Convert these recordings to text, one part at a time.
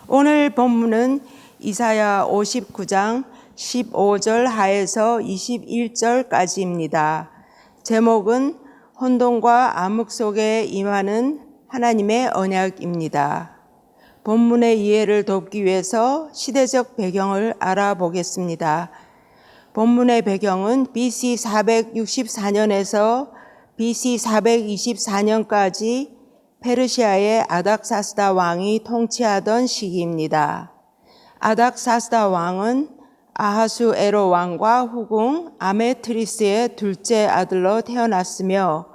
오늘 본문은 이사야 59장 15절 하에서 21절까지입니다. 제목은 혼돈과 암흑 속에 임하는 하나님의 언약입니다. 본문의 이해를 돕기 위해서 시대적 배경을 알아보겠습니다. 본문의 배경은 BC 464년에서 BC 424년까지 페르시아의 아닥사스다 왕이 통치하던 시기입니다. 아닥사스다 왕은 아하수에로 왕과 후궁 아메트리스의 둘째 아들로 태어났으며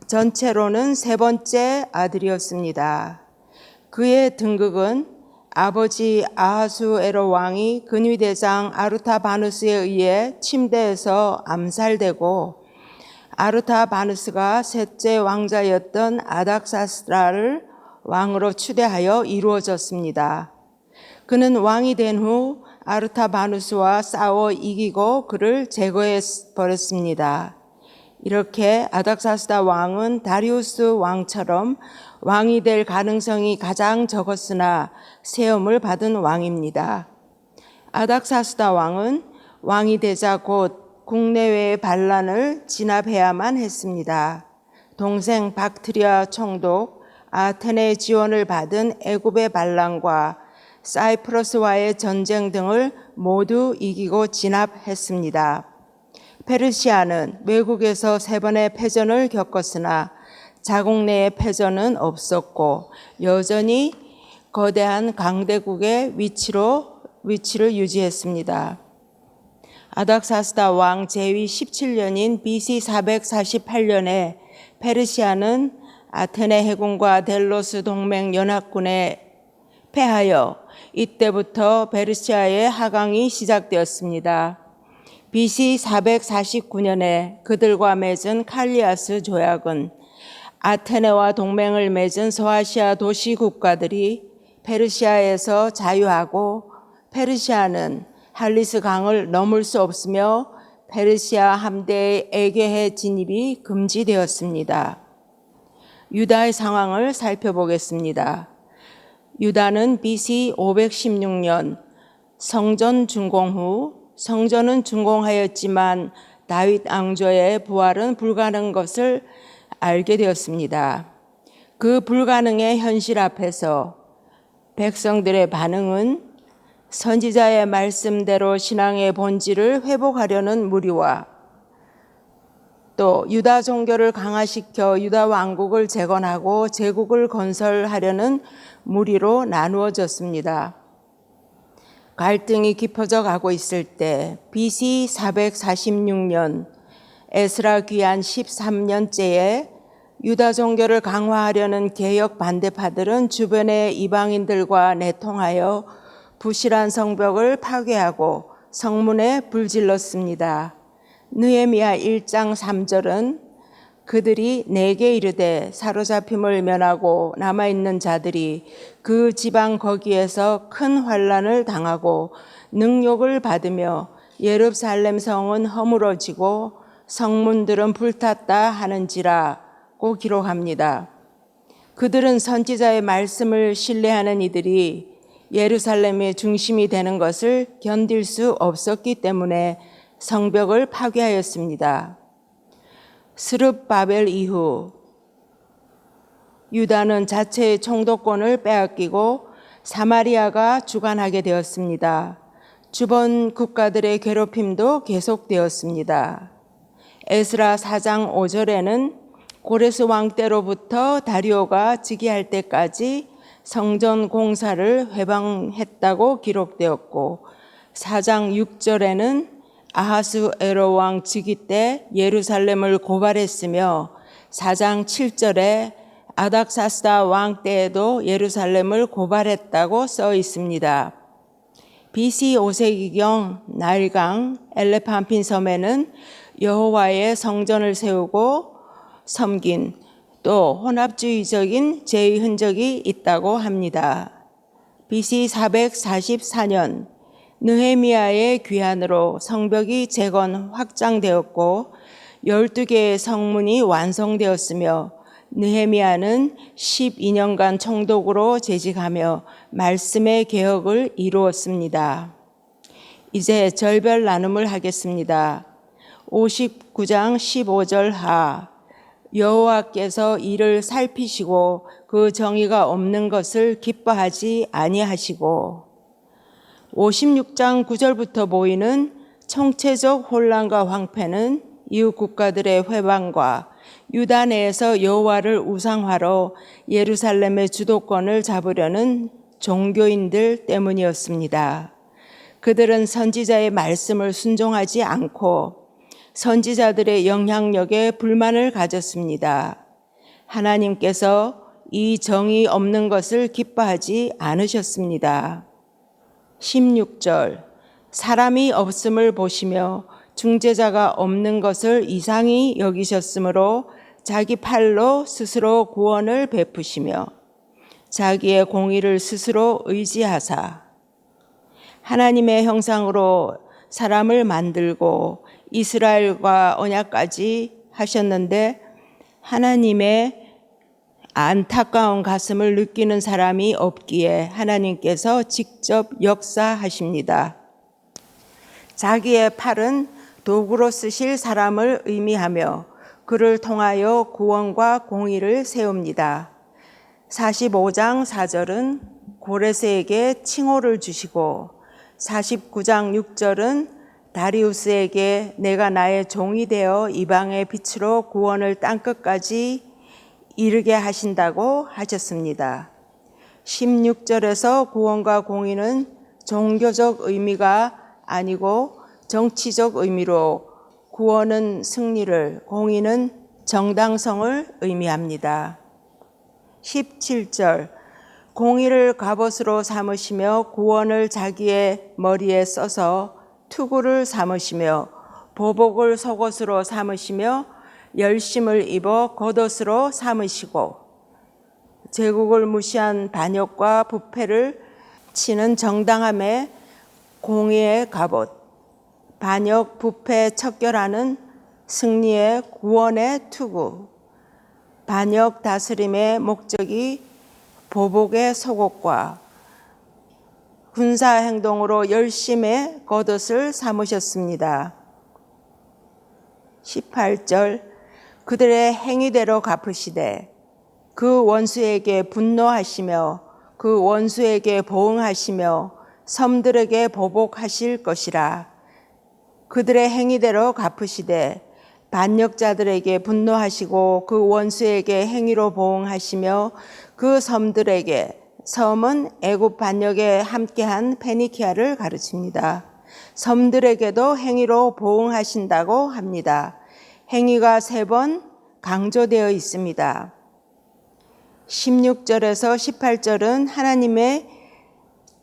전체로는 세 번째 아들이었습니다. 그의 등극은 아버지 아하수에로 왕이 근위대장 아르타바누스에 의해 침대에서 암살되고 아르타바누스가 셋째 왕자였던 아닥사스다를 왕으로 추대하여 이루어졌습니다. 그는 왕이 된 후 아르타바누스와 싸워 이기고 그를 제거해 버렸습니다. 이렇게 아닥사스다 왕은 다리우스 왕처럼 왕이 될 가능성이 가장 적었으나 세움을 받은 왕입니다. 아닥사스다 왕은 왕이 되자 곧 국내외의 반란을 진압해야만 했습니다. 동생 박트리아 총독 아테네의 지원을 받은 애굽의 반란과 사이프러스와의 전쟁 등을 모두 이기고 진압했습니다. 페르시아는 외국에서 3번의 패전을 겪었으나 자국 내의 패전은 없었고 여전히 거대한 강대국의 위치를 유지했습니다. 아닥사스다 왕 제위 17년인 BC 448년에 페르시아는 아테네 해군과 델로스 동맹 연합군에 패하여 이때부터 페르시아의 하강이 시작되었습니다. BC 449년에 그들과 맺은 칼리아스 조약은 아테네와 동맹을 맺은 소아시아 도시 국가들이 페르시아에서 자유하고 페르시아는 할리스 강을 넘을 수 없으며 페르시아 함대의 에게해 진입이 금지되었습니다. 유다의 상황을 살펴보겠습니다. 유다는 BC 516년 성전 준공 후 성전은 준공하였지만 다윗 왕조의 부활은 불가능한 것을 알게 되었습니다. 그 불가능의 현실 앞에서 백성들의 반응은 선지자의 말씀대로 신앙의 본질을 회복하려는 무리와 또 유다 종교를 강화시켜 유다 왕국을 재건하고 제국을 건설하려는 무리로 나누어졌습니다. 갈등이 깊어져 가고 있을 때 BC 446년 에스라 귀환 13년째에 유다 종교를 강화하려는 개혁 반대파들은 주변의 이방인들과 내통하여 부실한 성벽을 파괴하고 성문에 불질렀습니다. 느헤미야 1장 3절은 그들이 내게 이르되 사로잡힘을 면하고 남아있는 자들이 그 지방 거기에서 큰 환난을 당하고 능욕을 받으며 예루살렘 성은 허물어지고 성문들은 불탔다 하는지라고 기록합니다. 그들은 선지자의 말씀을 신뢰하는 이들이 예루살렘의 중심이 되는 것을 견딜 수 없었기 때문에 성벽을 파괴하였습니다. 스룹바벨 이후 유다는 자체의 총독권을 빼앗기고 사마리아가 주관하게 되었습니다. 주변 국가들의 괴롭힘도 계속되었습니다. 에스라 4장 5절에는 고레스 왕 때로부터 다리오가 즉위할 때까지 성전 공사를 회방했다고 기록되었고 4장 6절에는 아하수에로 왕 즉위 때 예루살렘을 고발했으며 4장 7절에 아닥사스다 왕 때에도 예루살렘을 고발했다고 써 있습니다. BC 5세기경 나일강 엘레판핀 섬에는 여호와의 성전을 세우고 섬긴 또 혼합주의적인 제의 흔적이 있다고 합니다. BC 444년 느헤미야의 귀환으로 성벽이 재건 확장되었고 12개의 성문이 완성되었으며 느헤미야는 12년간 총독으로 재직하며 말씀의 개혁을 이루었습니다. 이제 절별 나눔을 하겠습니다. 59장 15절 하. 여호와께서 이를 살피시고 그 정의가 없는 것을 기뻐하지 아니하시고. 56장 9절부터 보이는 총체적 혼란과 황폐는 이웃 국가들의 회방과 유다 내에서 여호와를 우상화로 예루살렘의 주도권을 잡으려는 종교인들 때문이었습니다. 그들은 선지자의 말씀을 순종하지 않고 선지자들의 영향력에 불만을 가졌습니다. 하나님께서 이 정의 없는 것을 기뻐하지 않으셨습니다. 16절. 사람이 없음을 보시며 중재자가 없는 것을 이상히 여기셨으므로 자기 팔로 스스로 구원을 베푸시며 자기의 공의를 스스로 의지하사 하나님의 형상으로 사람을 만들고 이스라엘과 언약까지 하셨는데 하나님의 안타까운 가슴을 느끼는 사람이 없기에 하나님께서 직접 역사하십니다. 자기의 팔은 도구로 쓰실 사람을 의미하며 그를 통하여 구원과 공의를 세웁니다. 45장 4절은 고레스에게 칭호를 주시고 49장 6절은 다리우스에게 내가 나의 종이 되어 이방의 빛으로 구원을 땅끝까지 이르게 하신다고 하셨습니다. 16절에서 구원과 공의는 종교적 의미가 아니고 정치적 의미로 구원은 승리를, 공의는 정당성을 의미합니다. 17절 공의를 갑옷으로 삼으시며 구원을 자기의 머리에 써서 투구를 삼으시며 보복을 속옷으로 삼으시며 열심을 입어 겉옷으로 삼으시고 제국을 무시한 반역과 부패를 치는 정당함의 공의의 갑옷, 반역 부패 척결하는 승리의 구원의 투구, 반역 다스림의 목적이 보복의 속옷과 군사 행동으로 열심의 겉옷을 삼으셨습니다. 18절 그들의 행위대로 갚으시되 그 원수에게 분노하시며 그 원수에게 보응하시며 섬들에게 보복하실 것이라. 그들의 행위대로 갚으시되 반역자들에게 분노하시고 그 원수에게 행위로 보응하시며 그 섬들에게, 섬은 애굽 반역에 함께한 페니키아를 가르칩니다. 섬들에게도 행위로 보응하신다고 합니다. 행위가 3번 강조되어 있습니다. 16절에서 18절은 하나님의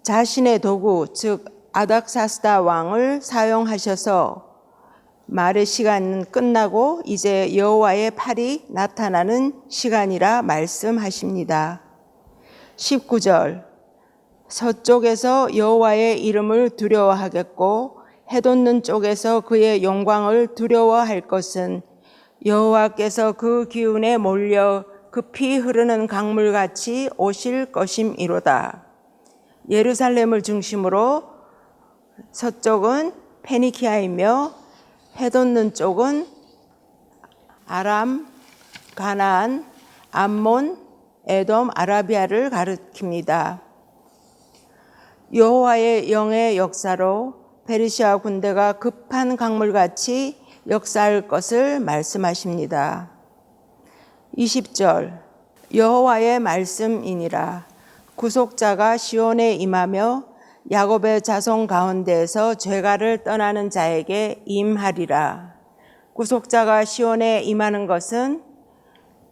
자신의 도구, 즉 아닥사스다 왕을 사용하셔서 말의 시간은 끝나고 이제 여호와의 팔이 나타나는 시간이라 말씀하십니다. 19절 서쪽에서 여호와의 이름을 두려워하겠고 해돋는 쪽에서 그의 영광을 두려워할 것은 여호와께서 그 기운에 몰려 급히 흐르는 강물같이 오실 것임이로다. 예루살렘을 중심으로 서쪽은 페니키아이며 해돋는 쪽은 아람, 가나안, 암몬, 에돔, 아라비아를 가리킵니다. 여호와의 영의 역사로 페르시아 군대가 급한 강물같이 역사할 것을 말씀하십니다. 20절 여호와의 말씀이니라. 구속자가 시온에 임하며 야곱의 자손 가운데에서 죄가를 떠나는 자에게 임하리라. 구속자가 시온에 임하는 것은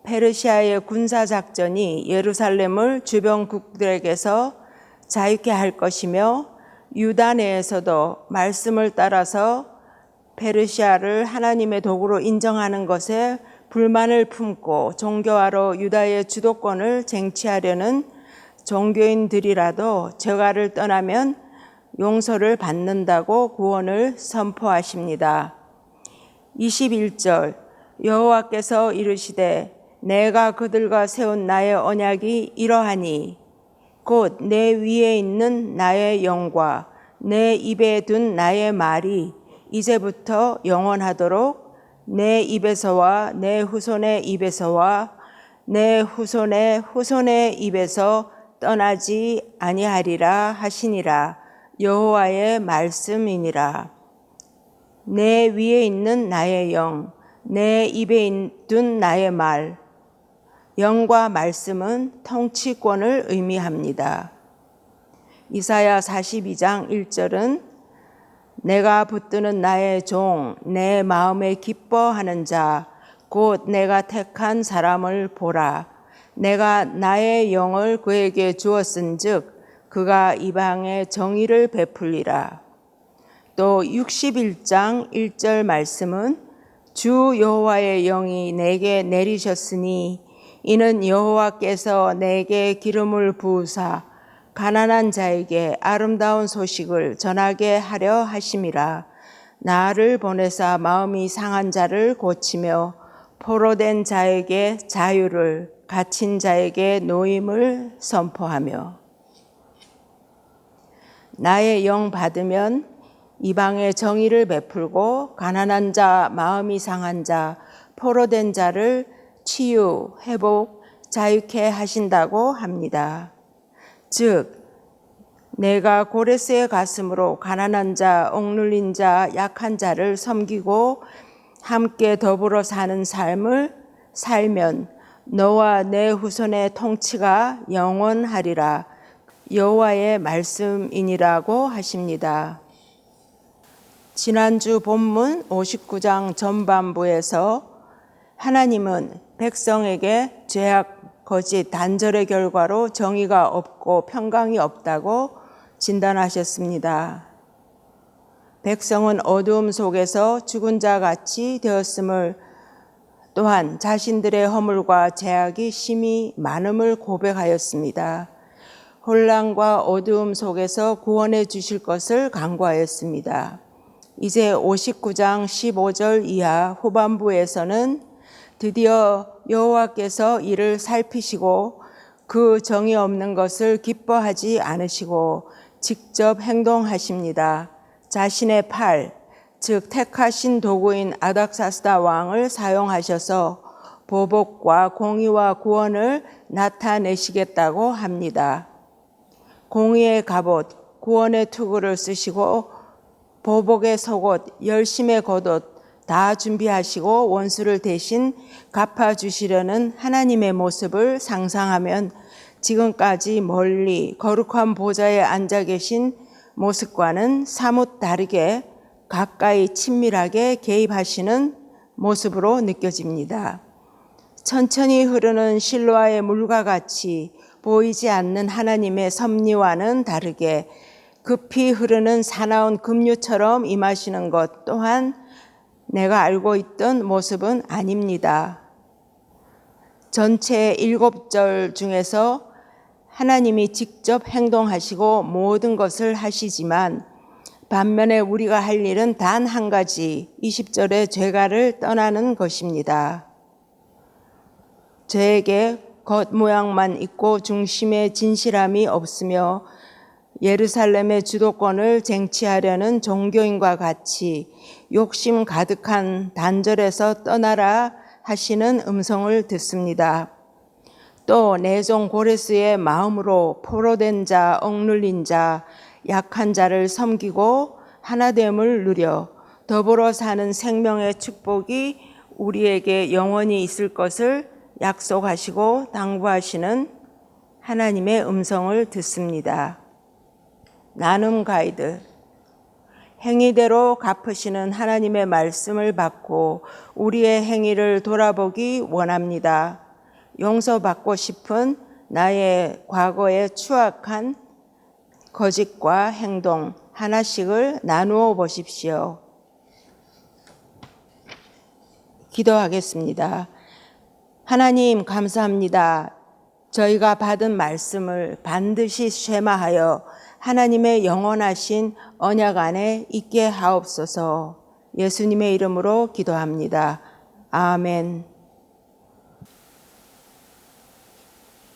페르시아의 군사작전이 예루살렘을 주변국들에게서 자유케 할 것이며 유다 내에서도 말씀을 따라서 페르시아를 하나님의 도구로 인정하는 것에 불만을 품고 종교화로 유다의 주도권을 쟁취하려는 종교인들이라도 죄가를 떠나면 용서를 받는다고 구원을 선포하십니다. 21절 여호와께서 이르시되 내가 그들과 세운 나의 언약이 이러하니 곧 내 위에 있는 나의 영과 내 입에 둔 나의 말이 이제부터 영원하도록 내 입에서와 내 후손의 입에서와 내 후손의 후손의 입에서 떠나지 아니하리라 하시니라. 여호와의 말씀이니라. 내 위에 있는 나의 영, 내 입에 둔 나의 말. 영과 말씀은 통치권을 의미합니다. 이사야 42장 1절은 내가 붙드는 나의 종, 내 마음에 기뻐하는 자, 곧 내가 택한 사람을 보라. 내가 나의 영을 그에게 주었은즉 그가 이방에 정의를 베풀리라. 또 61장 1절 말씀은 주 여호와의 영이 내게 내리셨으니 이는 여호와께서 내게 기름을 부으사 가난한 자에게 아름다운 소식을 전하게 하려 하심이라. 나를 보내사 마음이 상한 자를 고치며 포로된 자에게 자유를, 갇힌 자에게 노임을 선포하며. 나의 영 받으면 이방의 정의를 베풀고 가난한 자, 마음이 상한 자, 포로된 자를 치유, 회복, 자유케 하신다고 합니다. 즉 내가 고레스의 가슴으로 가난한 자, 억눌린 자, 약한 자를 섬기고 함께 더불어 사는 삶을 살면 너와 내 후손의 통치가 영원하리라. 여호와의 말씀이니라고 하십니다. 지난주 본문 59장 전반부에서 하나님은 백성에게 죄악, 거짓, 단절의 결과로 정의가 없고 평강이 없다고 진단하셨습니다. 백성은 어두움 속에서 죽은 자 같이 되었음을, 또한 자신들의 허물과 죄악이 심히 많음을 고백하였습니다. 혼란과 어두움 속에서 구원해 주실 것을 간구하였습니다. 이제 59장 15절 이하 후반부에서는 드디어 여호와께서 이를 살피시고 그 정의 없는 것을 기뻐하지 않으시고 직접 행동하십니다. 자신의 팔, 즉 택하신 도구인 아닥사스다 왕을 사용하셔서 보복과 공의와 구원을 나타내시겠다고 합니다. 공의의 갑옷, 구원의 투구를 쓰시고 보복의 속옷, 열심의 겉옷 다 준비하시고 원수를 대신 갚아주시려는 하나님의 모습을 상상하면 지금까지 멀리 거룩한 보좌에 앉아 계신 모습과는 사뭇 다르게 가까이 친밀하게 개입하시는 모습으로 느껴집니다. 천천히 흐르는 실로아의 물과 같이 보이지 않는 하나님의 섭리와는 다르게 급히 흐르는 사나운 급류처럼 임하시는 것 또한 내가 알고 있던 모습은 아닙니다. 전체 7절 중에서 하나님이 직접 행동하시고 모든 것을 하시지만 반면에 우리가 할 일은 단 한 가지, 20절의 죄가를 떠나는 것입니다. 죄에게 겉모양만 있고 중심에 진실함이 없으며 예루살렘의 주도권을 쟁취하려는 종교인과 같이 욕심 가득한 단절에서 떠나라 하시는 음성을 듣습니다. 또 내 종 고레스의 마음으로 포로된 자, 억눌린 자, 약한 자를 섬기고 하나됨을 누려 더불어 사는 생명의 축복이 우리에게 영원히 있을 것을 약속하시고 당부하시는 하나님의 음성을 듣습니다. 나눔 가이드. 행위대로 갚으시는 하나님의 말씀을 받고 우리의 행위를 돌아보기 원합니다. 용서받고 싶은 나의 과거의 추악한 거짓과 행동 하나씩을 나누어 보십시오. 기도하겠습니다. 하나님 감사합니다. 저희가 받은 말씀을 반드시 쇠마하여 하나님의 영원하신 언약 안에 있게 하옵소서. 예수님의 이름으로 기도합니다. 아멘.